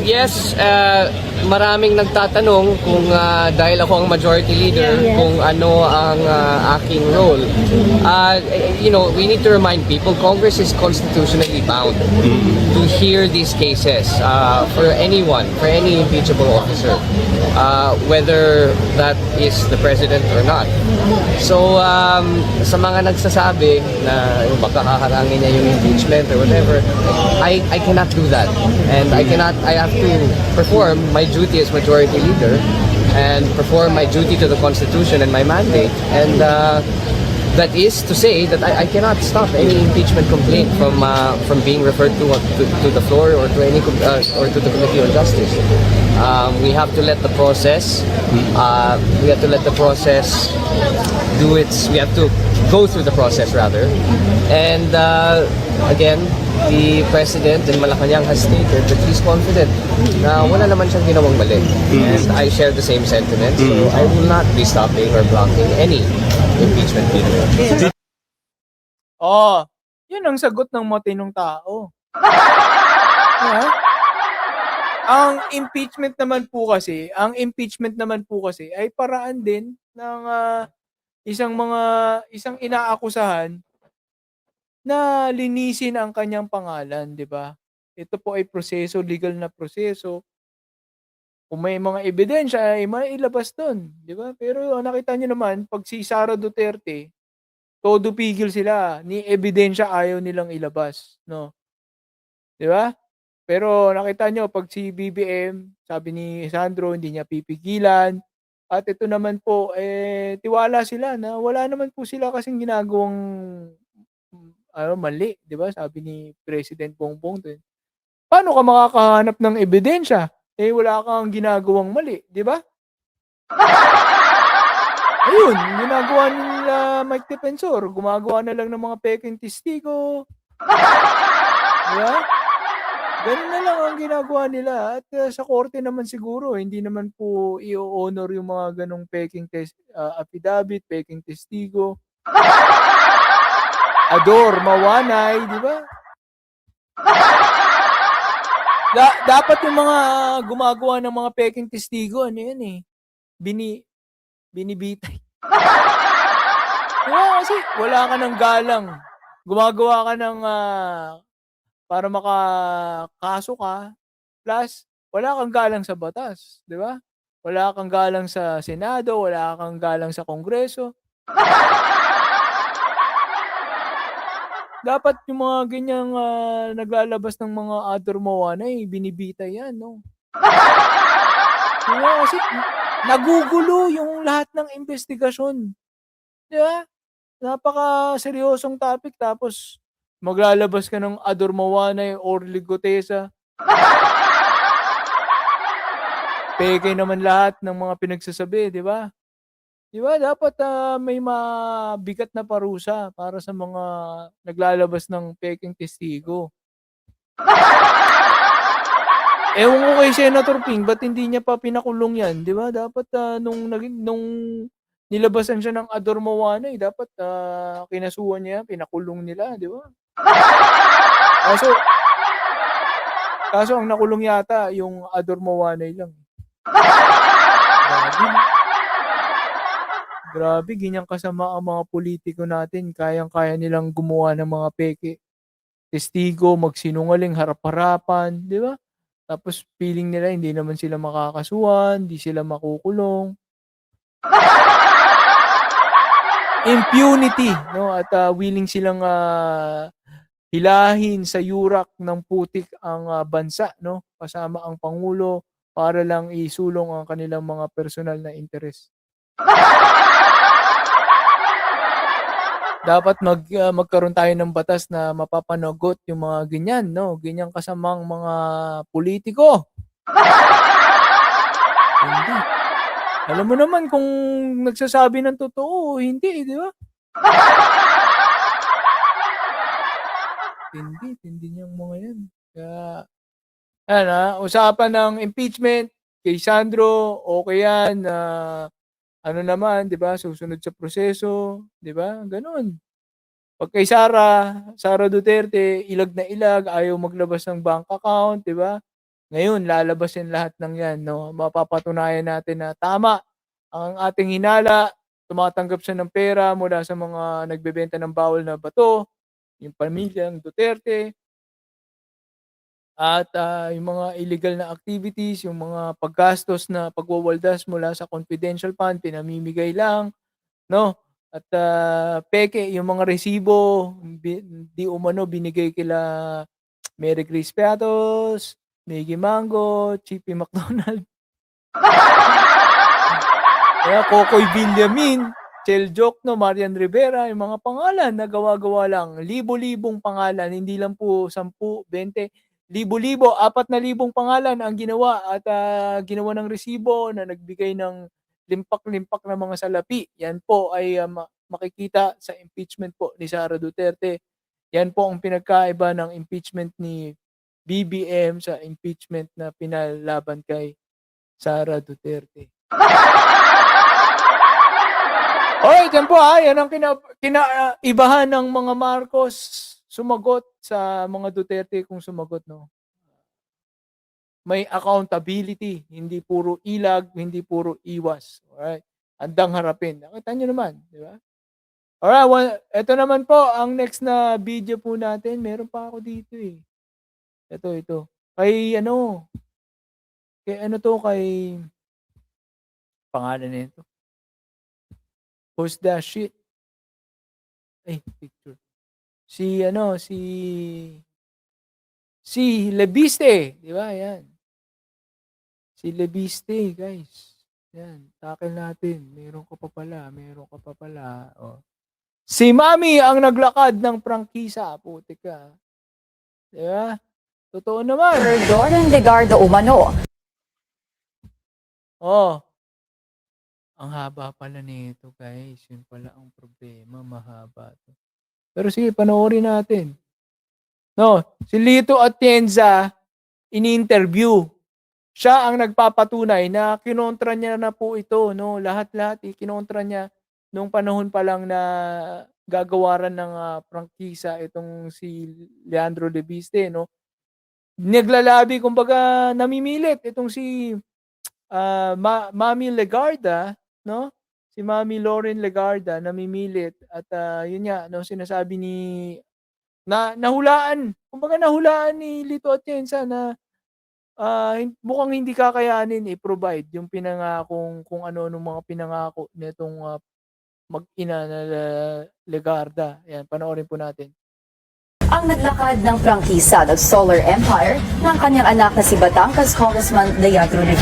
Yes, maraming nagtatanong kung dahil ako ang majority leader, kung ano ang aking role. We need to remind people, Congress is constitutionally bound to hear these cases for anyone, for any impeachable officer, whether that is the president or not. So, sa mga nagsasabi na baka haharangin niya yung impeachment or whatever, I cannot do that. And I have to perform my duty as majority leader and perform my duty to the Constitution and my mandate. And that is to say that I cannot stop any impeachment complaint from being referred to the floor or to any or to the Committee on Justice. We have to let the process. We have to let the process do its. We have to go through the process rather. And again, the President in Malacanang has stated that he's confident na wala naman siyang ginawang mali. And I share the same sentiment. So I will not be stopping or blocking any impeachment video. Oh, yun ang sagot ng matinong tao. Diba? Ang impeachment naman po kasi ay paraan din ng isang inaakusahan na linisin ang kanyang pangalan, 'di ba? Ito po ay proseso, legal na proseso. Kung may mga ebidensya ay mailabas do'n, 'di ba? Pero nakita niyo naman 'pag si Sara Duterte, todo pigil sila, ni ebidensya ayaw nilang ilabas, no? 'Di ba? Pero nakita niyo 'pag si BBM, sabi ni Sandro hindi niya pipigilan. At ito naman po, tiwala sila na wala naman po sila kasing ginagawang mali, 'di ba? Sabi ni President Bongbong din. Paano ka makakahanap ng ebidensya? Wala kang ginagawang mali, 'di ba? Ayun, ginagawa nila Mike Defensor, gumagawa na lang ng mga pekeng testigo. 'Di ba? Ganun na lang ang ginagawa nila at sa korte naman siguro hindi naman po i-o-honor yung mga ganong pekeng affidavit, pekeng testigo. Ador, Mawanay, di ba? Dapat yung mga gumagawa ng mga pekeng testigo, ano yan binibitay. Diba? Kasi wala ka ng galang. Gumagawa ka ng para makakaso ka, plus wala kang galang sa batas, di ba? Wala kang galang sa Senado, wala kang galang sa Kongreso. Dapat yung mga ganyang naglalabas ng mga Ador Mawanay, binibitay yan, no? Diba? Kasi nagugulo yung lahat ng investigasyon. Di ba? Napaka-seryosong topic tapos maglalabas ka ng Ador Mawanay or Ligotesa. Peke naman lahat ng mga pinagsasabi, di ba? Di ba dapat may mabigat na parusa para sa mga naglalabas ng pekeng testigo. Ewan ko kay Senator Ping, ba't hindi niya pa pinakulong yan, di ba? Dapat nung nilabasan siya ng Ador Mawanay, dapat kinasuhan niya, pinakulong nila, di ba? Kaso ang nakulong yata yung Ador Mawanay lang. Grabe, ganyang kasama ang mga politiko natin. Kayang-kaya nilang gumawa ng mga peke. Testigo, magsinungaling, harap-harapan, di ba? Tapos feeling nila hindi naman sila makakasuhan, hindi sila makukulong. Impunity, no? At willing silang hilahin sa yurak ng putik ang bansa, no? Kasama ang Pangulo para lang isulong ang kanilang mga personal na interes. Dapat magkaroon tayo ng batas na mapapanagot yung mga ganyan, no? Ganyang kasamang mga politiko. Hindi. Alam mo naman kung nagsasabi ng totoo, hindi, di ba? Tindi niyang mga yan. Kaya, usapan ng impeachment kay Sandro, okay yan, ano naman, 'di ba? Susunod sa proseso, 'di ba? Ganoon. Pag kay Sara Duterte, ilag na ilag, ayaw maglabas ng bank account, 'di ba? Ngayon lalabasin lahat ng 'yan 'no, mapapatunayan natin na tama ang ating hinala, tumatanggap siya ng pera mula sa mga nagbebenta ng bawal na bato, yung pamilyang Duterte, at, yung mga illegal na activities, yung mga paggastos na pagwawaldas mula sa confidential fund pinamimigay lang 'no, at, peke yung mga resibo di umano binigay kila Mary Grace Piatos, Maggie Mango, Chippy McDonald, kaya Kokoy Villamin, Chel Jokno, Marian Rivera, yung mga pangalan na gawa-gawa lang. Libo-libong pangalan, hindi lang po 10, 20, libo-libo, 4,000 pangalan ang ginawa at, ginawa ng resibo na nagbigay ng limpak-limpak na mga salapi. Yan po ay, makikita sa impeachment po ni Sara Duterte. Yan po ang pinagkaiba ng impeachment ni BBM sa impeachment na pinalaban kay Sara Duterte. Hoy, diyan po, yan ang kinaibahan ng mga Marcos sumagot sa mga Duterte kung sumagot 'no. May accountability, hindi puro ilag, hindi puro iwas, alright? Handang harapin, nakita niyo naman, 'di ba? Alright, eto naman po ang next na video po natin, meron pa ako dito, eh. Ito, kay ano 'to, kay pangalan nito, Who's That Shit? Ay, picture. Si Lebiste, 'di ba, 'yan. Si Lebiste, guys. 'Yan, tackle natin. Meron ka pa pala, oh. Si Mami ang naglakad ng prangkisa, putik ka. 'Di ba? Totoo naman. Doran Legarda umano. Oh. Ang haba pala nito, guys. Yun pala ang problema, mahaba 'to. Pero sige, panoorin natin. No, si Lito Atienza in-interview. Siya ang nagpapatunay na kinontra niya na po ito 'no, lahat-lahat kinontra niya nung panahon pa lang na gagawaran ng, prangkisa itong si Leandro Lebiste 'no. Naglalabi kumbaga namimilit itong si, Mami Legarda 'no, si Mami Lauren Legarda namimilit at, yun nga 'no, sinasabi nahulaan, kumbaga nahulaan ni Lito Atienza na, mukhang hindi kakayanin i-provide yung pinangakong kung ano-anong mga pinangako nitong, mag-ina na Legarda. Ayan, panoorin po natin. Ang naglakad ng prangkisa ng Solar Empire ng kanyang anak na si Batangas Congressman Leandro Legarda.